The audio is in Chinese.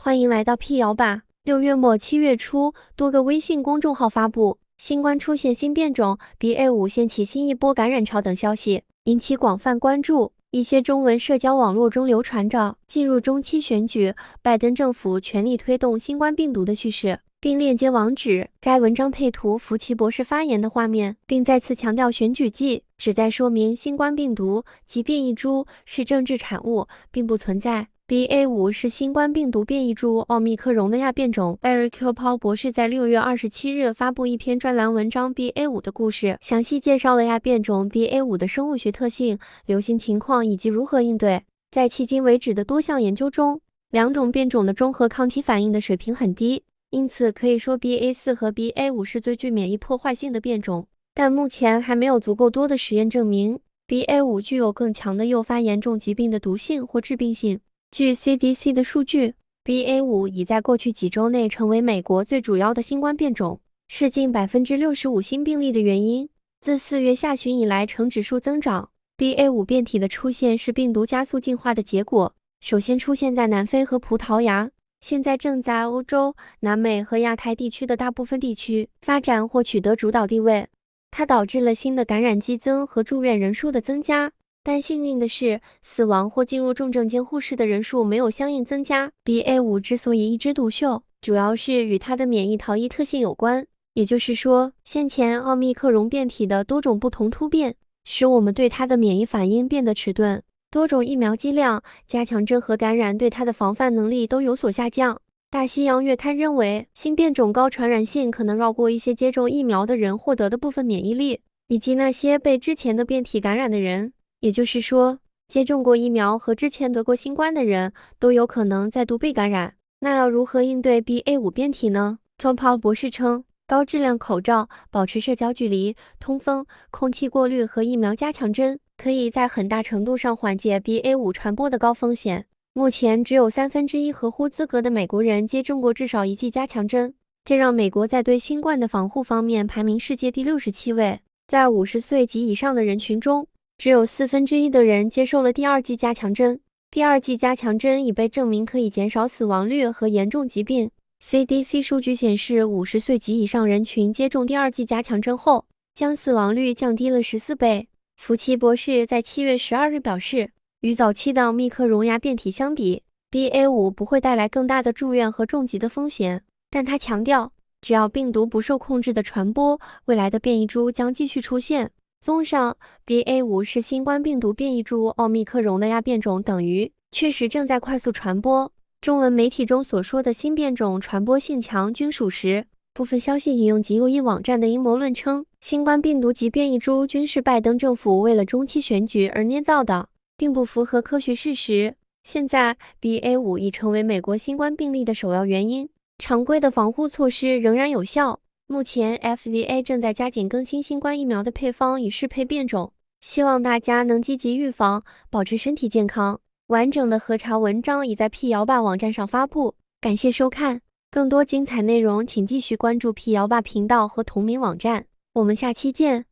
欢迎来到辟谣吧。6月末7月初，多个微信公众号发布新冠出现新变种 BA.5 掀起新一波感染潮等消息，引起广泛关注。一些中文社交网络中流传着进入中期选举，拜登政府全力推动新冠病毒的叙事，并链接网址。该文章配图福奇博士发言的画面，并再次强调选举季，旨在说明新冠病毒及变异株是政治产物，并不存在。BA.5 是新冠病毒变异株奥密克戎的亚变种。Eric Paul 博士在6月27日发布一篇专栏文章《BA.5 的故事》，详细介绍了亚变种 BA.5 的生物学特性、流行情况以及如何应对。在迄今为止的多项研究中，两种变种的中和抗体反应的水平很低，因此可以说 BA.4 和 BA.5 是最具免疫破坏性的变种。但目前还没有足够多的实验证明 BA.5 具有更强的诱发严重疾病的毒性或致病性。据 CDC 的数据 ，BA.5 已在过去几周内成为美国最主要的新冠变种，是近65%新病例的原因。自4月下旬以来呈指数增长。BA.5 变体的出现是病毒加速进化的结果，首先出现在南非和葡萄牙，现在正在欧洲、南美和亚太地区的大部分地区发展或取得主导地位。它导致了新的感染激增和住院人数的增加。但幸运的是，死亡或进入重症监护室的人数没有相应增加。BA.5 之所以一枝独秀，主要是与它的免疫逃逸特性有关。也就是说，先前奥密克戎变体的多种不同突变，使我们对它的免疫反应变得迟钝。多种疫苗剂量、加强针和感染对它的防范能力都有所下降。大西洋月刊认为，新变种高传染性可能绕过一些接种疫苗的人获得的部分免疫力，以及那些被之前的变体感染的人。也就是说，接种过疫苗和之前得过新冠的人都有可能再度被感染。那要如何应对 BA.5 变体呢？Tom Paul 博士称，高质量口罩、保持社交距离、通风、空气过滤和疫苗加强针，可以在很大程度上缓解 BA.5 传播的高风险。目前只有1/3合乎资格的美国人接种过至少1剂加强针，这让美国在对新冠的防护方面排名世界第67位。在50岁及以上的人群中，只有1/4的人接受了第2剂加强针。第2剂加强针已被证明可以减少死亡率和严重疾病。CDC 数据显示，50岁及以上人群接种第2剂加强针后，将死亡率降低了14倍。福奇博士在7月12日表示，与早期的奥密克戎亚变体相比， BA.5 不会带来更大的住院和重疾的风险。但他强调，只要病毒不受控制的传播，未来的变异株将继续出现。综上 ，BA.5 是新冠病毒变异株奥密克戎的亚变种，等于确实正在快速传播。中文媒体中所说的新变种传播性强均属实。部分消息引用极右翼网站的阴谋论称，新冠病毒及变异株均是拜登政府为了中期选举而捏造的，并不符合科学事实。现在 BA.5 已成为美国新冠病例的首要原因，常规的防护措施仍然有效。目前 FDA 正在加紧更新新冠疫苗的配方，以适配变种。希望大家能积极预防，保持身体健康。完整的核查文章已在辟谣吧网站上发布。感谢收看，更多精彩内容请继续关注辟谣吧频道和同名网站。我们下期见。